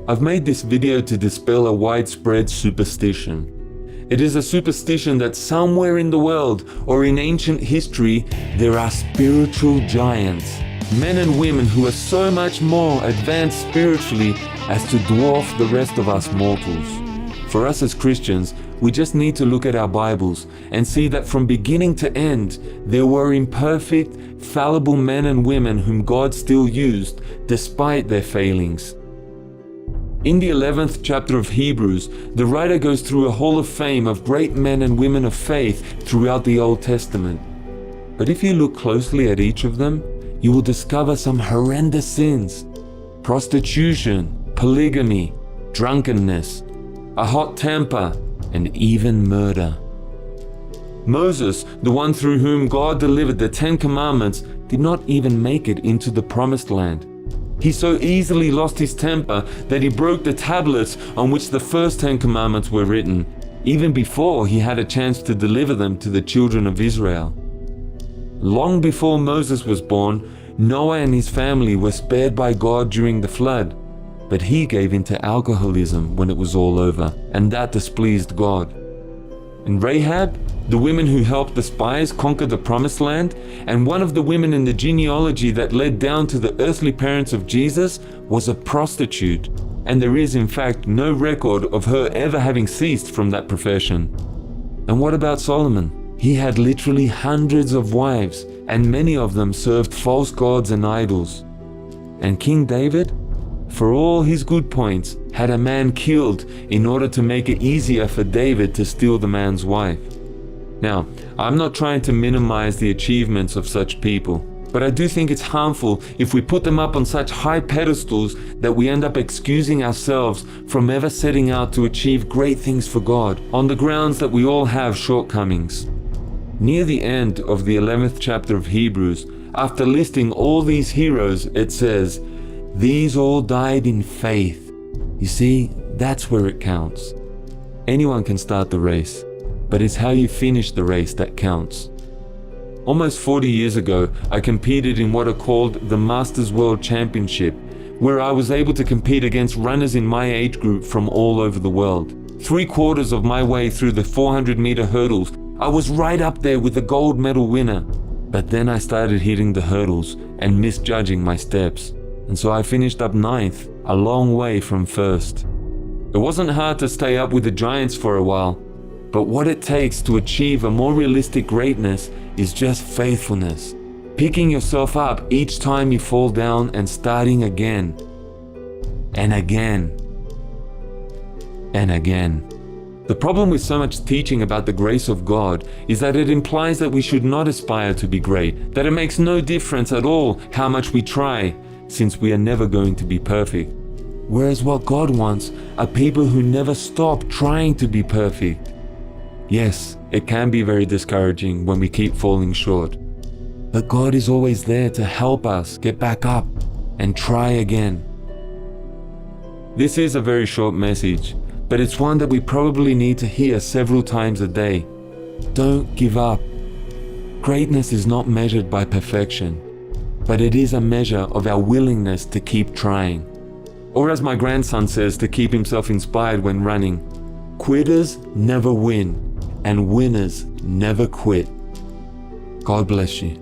I've made this video to dispel a widespread superstition. It is a superstition that somewhere in the world or in ancient history there are spiritual giants, men and women who are so much more advanced spiritually as to dwarf the rest of us mortals. For us as Christians, we just need to look at our Bibles and see that from beginning to end, there were imperfect, fallible men and women whom God still used despite their failings. In the 11th chapter of Hebrews, the writer goes through a hall of fame of great men and women of faith throughout the Old Testament. But if you look closely at each of them, you will discover some horrendous sins: prostitution, polygamy, drunkenness, a hot temper, and even murder. Moses, the one through whom God delivered the 10 Commandments, did not even make it into the Promised Land. He so easily lost his temper that he broke the tablets on which the first 10 Commandments were written, even before he had a chance to deliver them to the children of Israel. Long before Moses was born, Noah and his family were spared by God during the flood, but he gave in to alcoholism when it was all over, and that displeased God. And Rahab, the women who helped the spies conquer the Promised Land, and one of the women in the genealogy that led down to the earthly parents of Jesus, was a prostitute, and there is in fact no record of her ever having ceased from that profession. And what about Solomon? He had literally hundreds of wives, and many of them served false gods and idols. And King David, for all his good points, had a man killed in order to make it easier for David to steal the man's wife. Now, I'm not trying to minimize the achievements of such people, but I do think it's harmful if we put them up on such high pedestals that we end up excusing ourselves from ever setting out to achieve great things for God on the grounds that we all have shortcomings. Near the end of the 11th chapter of Hebrews, after listing all these heroes, it says, "These all died in faith." You see, that's where it counts. Anyone can start the race, but it's how you finish the race that counts. Almost 40 years ago, I competed in what are called the Masters World Championship, where I was able to compete against runners in my age group from all over the world. 3/4 of my way through the 400-meter hurdles, I was right up there with the gold medal winner. But then I started hitting the hurdles and misjudging my steps, and so I finished up 9th, a long way from first. It wasn't hard to stay up with the giants for a while, but what it takes to achieve a more realistic greatness is just faithfulness. Picking yourself up each time you fall down and starting again. And again. And again. The problem with so much teaching about the grace of God is that it implies that we should not aspire to be great, that it makes no difference at all how much we try, since we are never going to be perfect. Whereas what God wants are people who never stop trying to be perfect. Yes, it can be very discouraging when we keep falling short, but God is always there to help us get back up and try again. This is a very short message, but it's one that we probably need to hear several times a day. Don't give up. Greatness is not measured by perfection, but it is a measure of our willingness to keep trying. Or as my grandson says to keep himself inspired when running, quitters never win, and winners never quit. God bless you.